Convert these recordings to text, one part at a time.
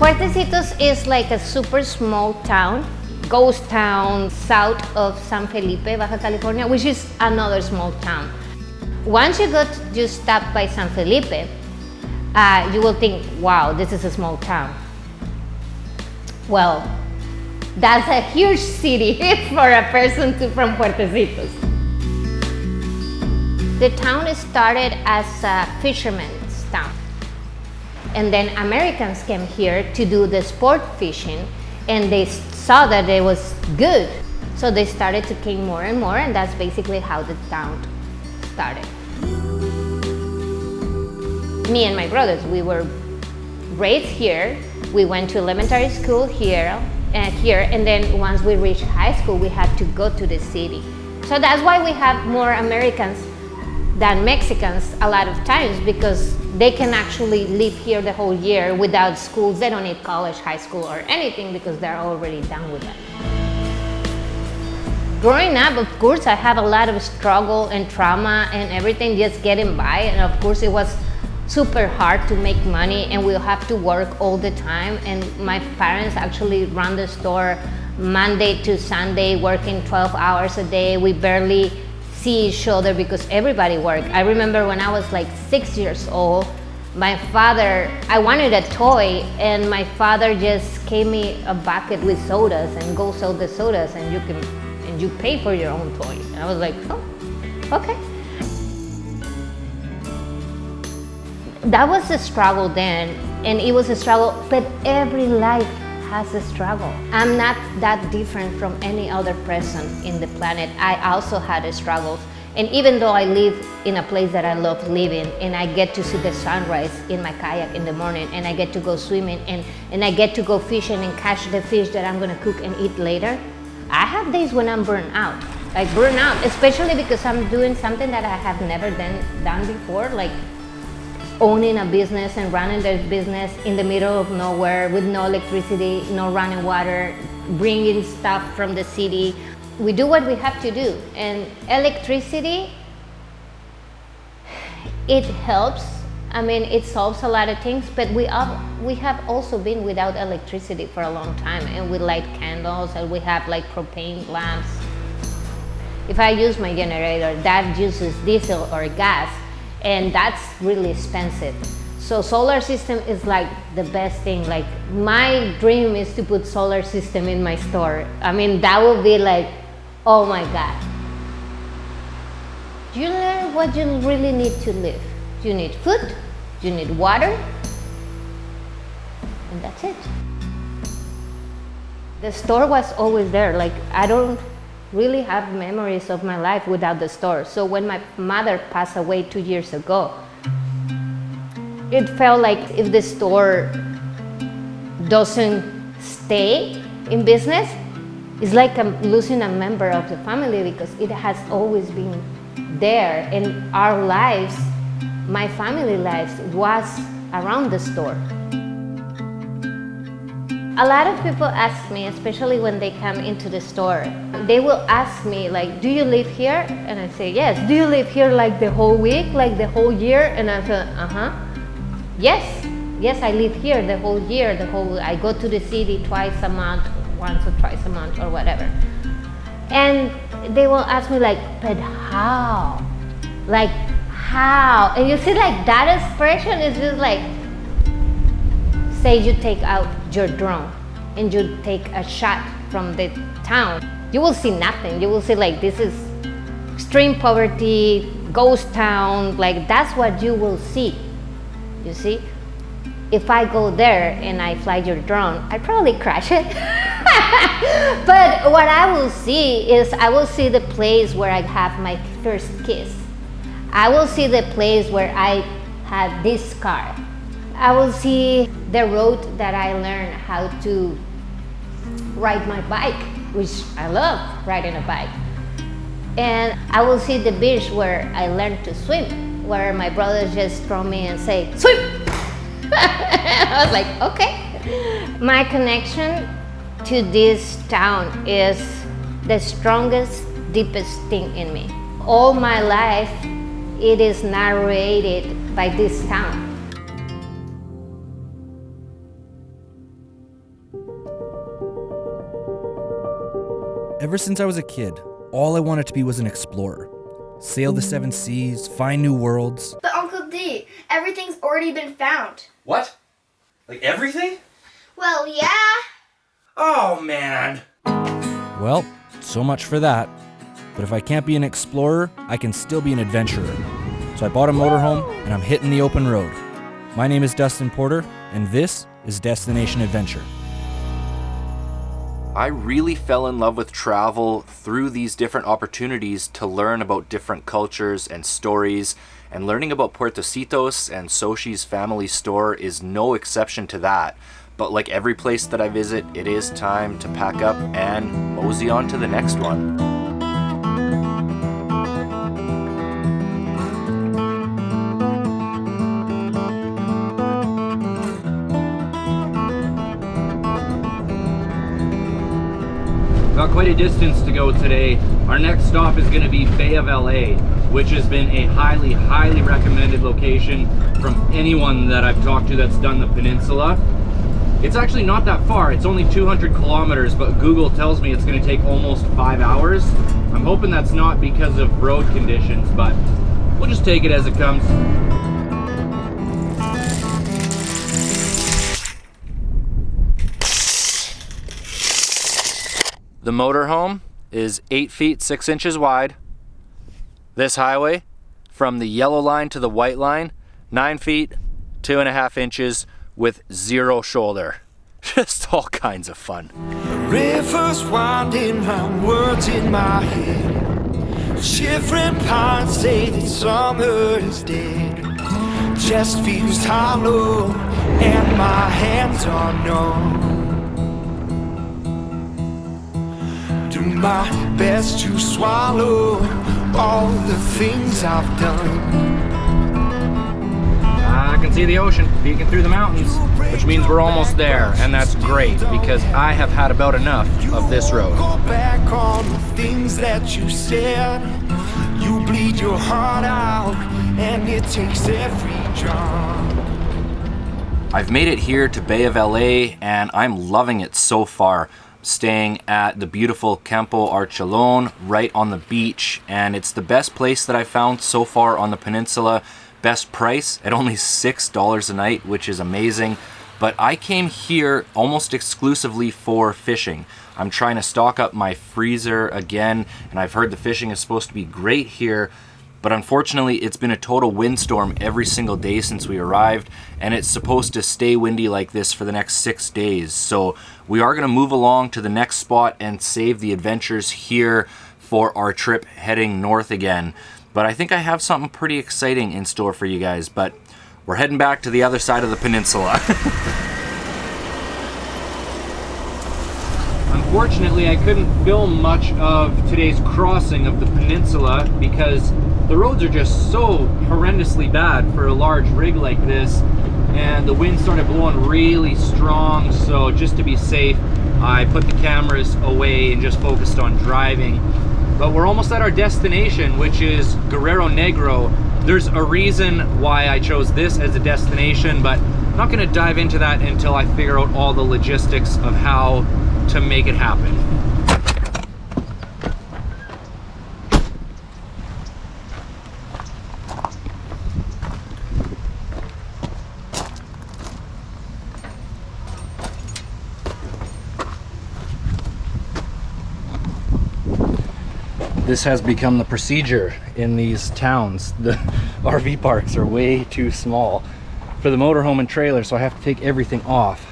Puertecitos is like a super small town, ghost town, south of San Felipe, Baja California, which is another small town. Once you stop by San Felipe, you will think, wow, this is a small town. Well, that's a huge city for a person from Puertecitos. The town started as a fisherman's town. And then Americans came here to do the sport fishing, and they saw that it was good. So they started to come more and more, and that's basically how the town started. Me and my brothers, we were raised here. We went to elementary school here, and then once we reached high school, we had to go to the city. So that's why we have more Americans than Mexicans a lot of times, because they can actually live here the whole year without schools. They don't need college, high school, or anything because they're already done with that. Growing up, of course, I have a lot of struggle and trauma and everything, just getting by. And of course, it was super hard to make money, and we'll have to work all the time. And my parents actually run the store Monday to Sunday, working 12 hours a day. We barely see each other because everybody worked. I remember when I was like 6 years old, my father, I wanted a toy, and my father just gave me a bucket with sodas and go sell the sodas, and you pay for your own toys. And I was like, oh, okay. That was a struggle then, and it was a struggle, but every life has a struggle. I'm not that different from any other person in the planet. I also had struggles. And even though I live in a place that I love living, and I get to see the sunrise in my kayak in the morning, and I get to go swimming, and I get to go fishing and catch the fish that I'm gonna cook and eat later, I have days when I'm burnt out. Like burnt out, especially because I'm doing something that I have never done before, like owning a business and running the business in the middle of nowhere with no electricity, no running water, bringing stuff from the city. We do what we have to do, and electricity, it helps. I mean, it solves a lot of things, but we have also been without electricity for a long time, and we light candles, and we have like propane lamps. If I use my generator, that uses diesel or gas, and that's really expensive. So solar system is like the best thing. Like my dream is to put solar system in my store. I mean, that would be like, oh my God. You learn what you really need to live. You need food, you need water, and that's it. The store was always there. Like I don't really have memories of my life without the store. So when my mother passed away 2 years ago, it felt like if the store doesn't stay in business, it's like I'm losing a member of the family, because it has always been there. And our lives, my family lives, was around the store. A lot of people ask me, especially when they come into the store, they will ask me like, do you live here? And I say, yes. Do you live here like the whole week, like the whole year? And I say, yes, I live here the whole year, I go to the city twice a month, once or twice a month or whatever. And they will ask me like, but how? Like, how? And you see like that expression is just like, say you take out your drone and you take a shot from the town, you will see nothing. You will see like, this is extreme poverty, ghost town, like that's what you will see, you see? If I go there and I fly your drone, I probably crash it. But what I will see is, I will see the place where I have my first kiss. I will see the place where I had this car. I will see the road that I learned how to ride my bike, which I love riding a bike. And I will see the beach where I learned to swim, where my brothers just throw me and say, swim! I was like, okay. My connection to this town is the strongest, deepest thing in me. All my life, it is narrated by this town. Ever since I was a kid, all I wanted to be was an explorer. Sail the 7 seas, find new worlds. But Uncle D, everything's already been found. What? Like everything? Well, yeah. Oh, man. Well, so much for that. But if I can't be an explorer, I can still be an adventurer. So I bought a motorhome, and I'm hitting the open road. My name is Dustin Porter, and this is Destination Adventure. I really fell in love with travel through these different opportunities to learn about different cultures and stories, and learning about Puertecitos and Xochitl's family store is no exception to that. But like every place that I visit, it is time to pack up and mosey on to the next one. Got quite a distance to go today. Our next stop is going to be Bay of LA, which has been a highly, highly recommended location from anyone that I've talked to that's done the peninsula. It's actually not that far. It's only 200 kilometers, but Google tells me it's going to take almost 5 hours. I'm hoping that's not because of road conditions, but we'll just take it as it comes. The motorhome is 8 feet 6 inches wide. This highway, from the yellow line to the white line, 9 feet 2.5 inches with 0 shoulder. Just all kinds of fun. Rivers winding round words in my head. Shivering pines say that summer is dead. Chest feels hollow and my hands are numb. Do my best to swallow all the things I've done. I can see the ocean peeking through the mountains, which means we're almost there, and that's great because I have had about enough of this road. Go back on the things that you said. You bleed your heart out, and it takes every job. I've made it here to Bay of LA, and I'm loving it so far. Staying at the beautiful Campo Archelon right on the beach, and it's the best place that I've found so far on the peninsula. Best price at only $6 a night, which is amazing. But I came here almost exclusively for fishing. I'm trying to stock up my freezer again, and I've heard the fishing is supposed to be great here. But unfortunately, it's been a total windstorm every single day since we arrived, and it's supposed to stay windy like this for the next 6 days. So we are going to move along to the next spot and save the adventures here for our trip heading north again. But I think I have something pretty exciting in store for you guys, but we're heading back to the other side of the peninsula. Unfortunately, I couldn't film much of today's crossing of the peninsula because the roads are just so horrendously bad for a large rig like this, and the wind started blowing really strong, so just to be safe, I put the cameras away and just focused on driving. But we're almost at our destination, which is Guerrero Negro. There's a reason why I chose this as a destination, but I'm not going to dive into that until I figure out all the logistics of how to make it happen. This has become the procedure in these towns. The RV parks are way too small for the motorhome and trailer, so I have to take everything off.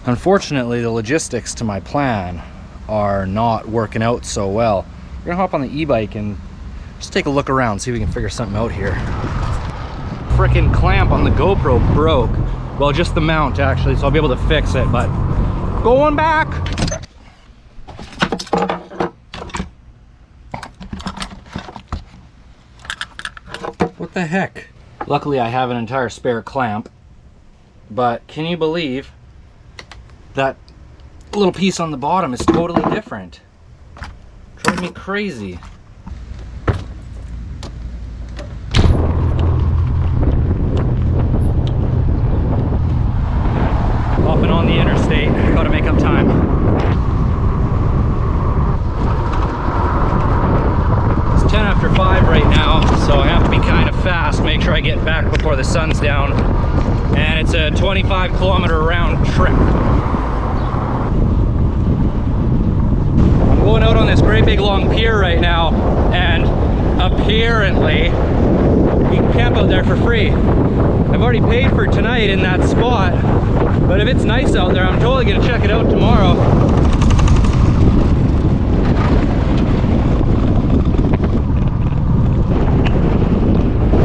Unfortunately, the logistics to my plan are not working out so well. We're gonna hop on the e-bike and just take a look around, see if we can figure something out here. Frickin' clamp on the GoPro broke. Well, just the mount actually, so I'll be able to fix it, but going back. What the heck? Luckily I have an entire spare clamp, but can you believe that little piece on the bottom is totally different? Drove me crazy. Hopping on the interstate, gotta make up time. great big long pier right now, and apparently you can camp out there for free. I've already paid for tonight in that spot, but if it's nice out there, I'm totally gonna check it out tomorrow.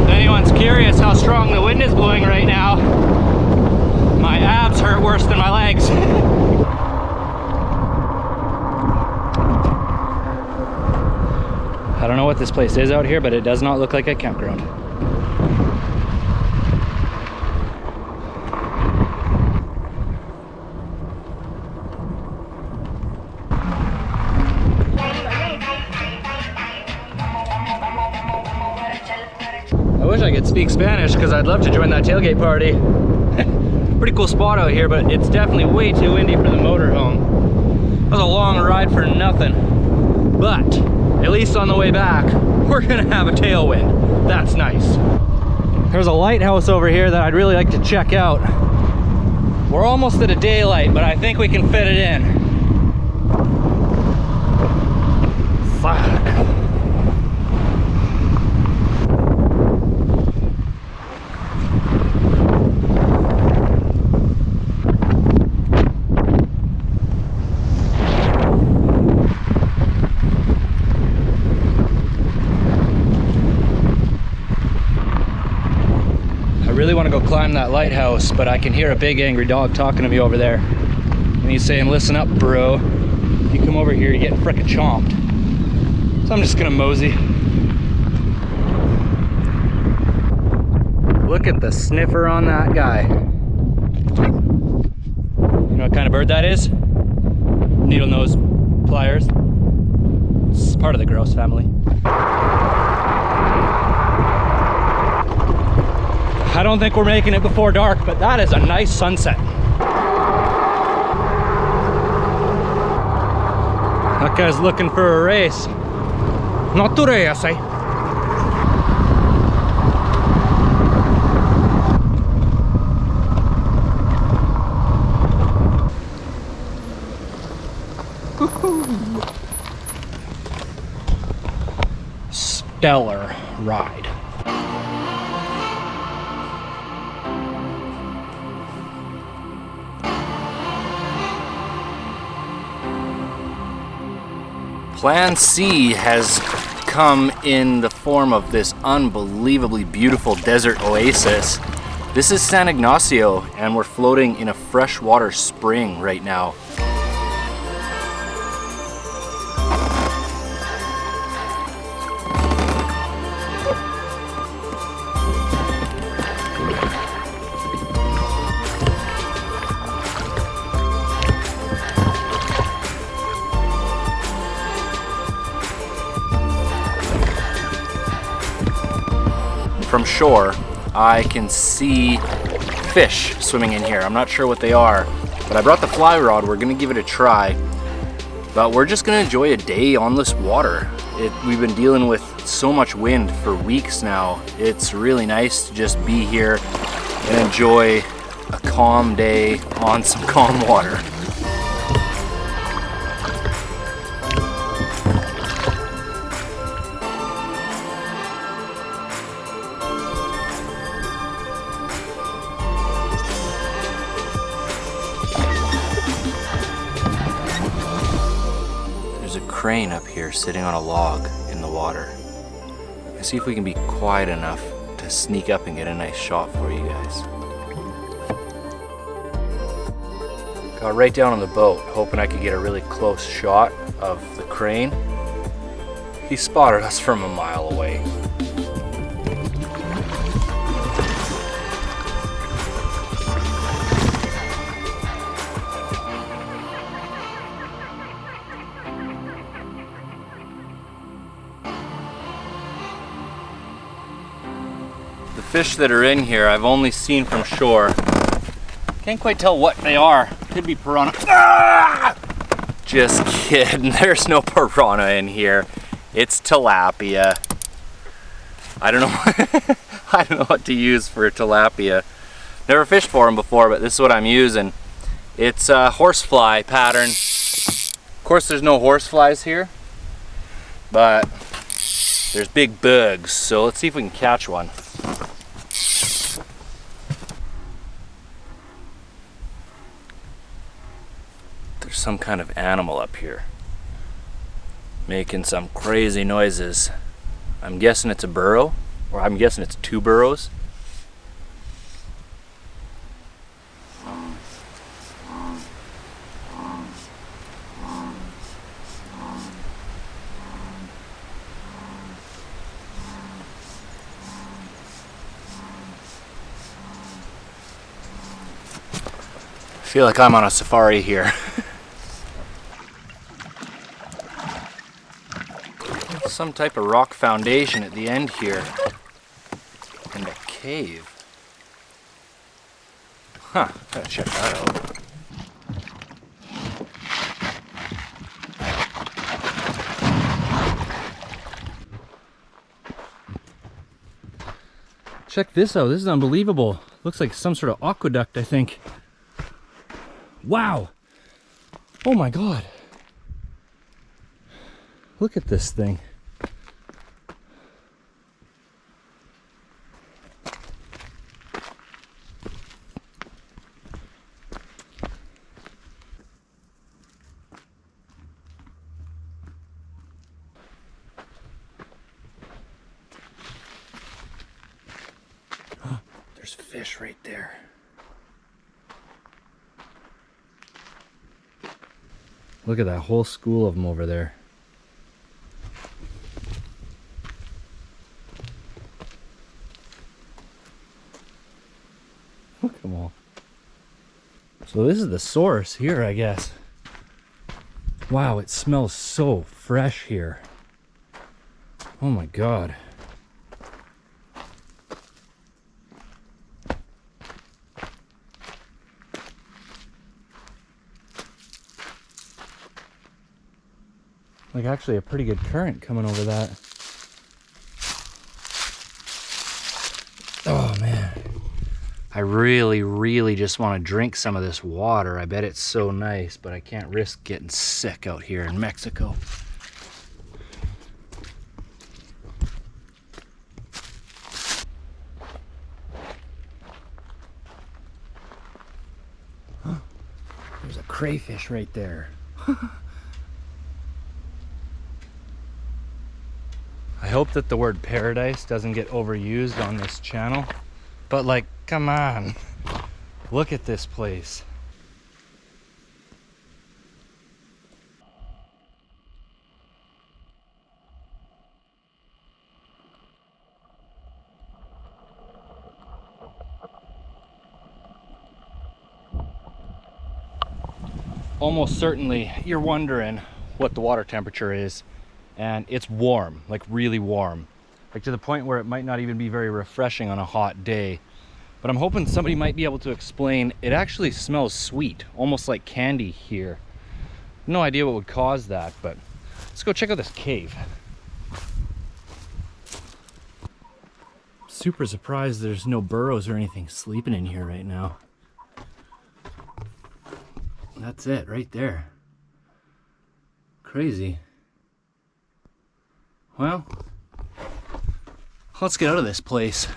If anyone's curious how strong the wind is blowing right now, my abs hurt worse than my legs. I don't know what this place is out here, but it does not look like a campground. I wish I could speak Spanish because I'd love to join that tailgate party. Pretty cool spot out here, but it's definitely way too windy for the motorhome. That was a long ride for nothing. But at least on the way back, we're gonna have a tailwind. That's nice. There's a lighthouse over here that I'd really like to check out. We're almost at a daylight, but I think we can fit it in. Fuck. I really want to go climb that lighthouse, but I can hear a big angry dog talking to me over there. And he's saying, listen up, bro. If you come over here, you're getting frickin' chomped. So I'm just gonna mosey. Look at the sniffer on that guy. You know what kind of bird that is? Needle nose pliers. It's part of the grouse family. I don't think we're making it before dark, but that is a nice sunset. That guy's looking for a race. Not today, I say. Stellar ride. Plan C has come in the form of this unbelievably beautiful desert oasis. This is San Ignacio, and we're floating in a freshwater spring right now. From shore, I can see fish swimming in here. I'm not sure what they are, but I brought the fly rod. We're gonna give it a try, but we're just gonna enjoy a day on this water. We've been dealing with so much wind for weeks now. It's really nice to just be here and enjoy a calm day on some calm water. Crane up here sitting on a log in the water. Let's see if we can be quiet enough to sneak up and get a nice shot for you guys. Got right down on the boat, hoping I could get a really close shot of the crane. He spotted us from a mile away. The fish that are in here I've only seen from shore. Can't quite tell what they are. Could be piranha. Ah! Just kidding, there's no piranha in here. It's tilapia. I don't know I don't know what to use for tilapia. Never fished for them before, but this is what I'm using. It's a horsefly pattern. Of course there's no horseflies here, but there's big bugs, so let's see if we can catch one. There's some kind of animal up here making some crazy noises. I'm guessing it's a burrow, or I'm guessing it's two burrows. I feel like I'm on a safari here. Some type of rock foundation at the end here. And a cave. Huh, gotta check that out. Check this out. This is unbelievable. Looks like some sort of aqueduct, I think. Wow. Oh my God. Look at this thing. There's fish right there. Look at that whole school of them over there. Look at them all. So this is the source here, I guess. Wow, it smells so fresh here. Oh my God. Like actually a pretty good current coming over that. Oh man. I really just want to drink some of this water. I bet it's so nice, but I can't risk getting sick out here in Mexico. There's a crayfish right there. I hope that the word paradise doesn't get overused on this channel, but like, come on, look at this place. Almost certainly you're wondering what the water temperature is. And it's warm, like really warm, like to the point where it might not even be very refreshing on a hot day. But I'm hoping somebody might be able to explain. It actually smells sweet, almost like candy here. No idea what would cause that, but let's go check out this cave. Super surprised there's no burrows or anything sleeping in here right now. That's it right there. Crazy. Well, let's get out of this place.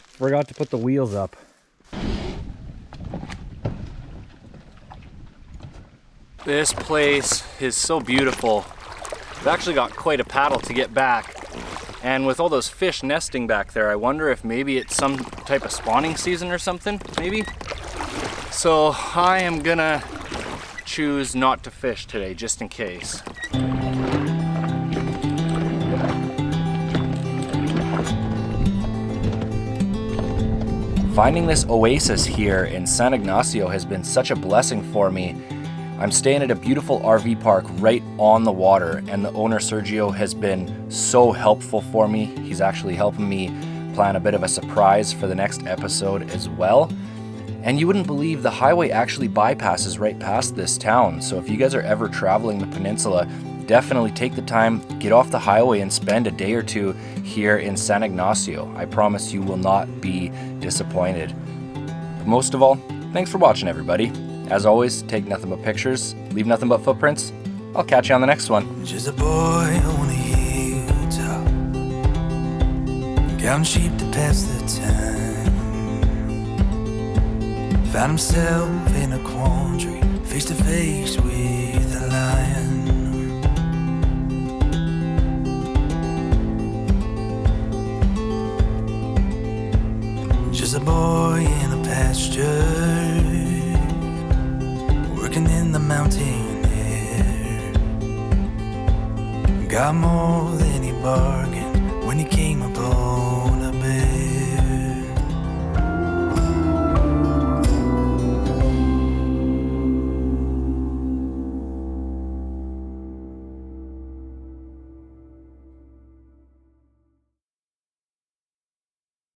Forgot to put the wheels up. This place is so beautiful. I've actually got quite a paddle to get back. And with all those fish nesting back there, I wonder if maybe it's some type of spawning season or something, maybe? So I am gonna choose not to fish today, just in case. Finding this oasis here in San Ignacio has been such a blessing for me. I'm staying at a beautiful RV park right on the water, and the owner Sergio has been so helpful for me. He's actually helping me plan a bit of a surprise for the next episode as well. And you wouldn't believe the highway actually bypasses right past this town. So if you guys are ever traveling the peninsula, definitely take the time, get off the highway and spend a day or two here in San Ignacio. I promise you will not be disappointed. But most of all, thanks for watching, everybody. As always, take nothing but pictures, leave nothing but footprints, I'll catch you on the next one. Just a boy on a hilltop, counting sheep to pass the time. Found himself in a quandary, face to face with a lion. Just a boy in a pasture, working in the mountain air. Got more than he bargained when he came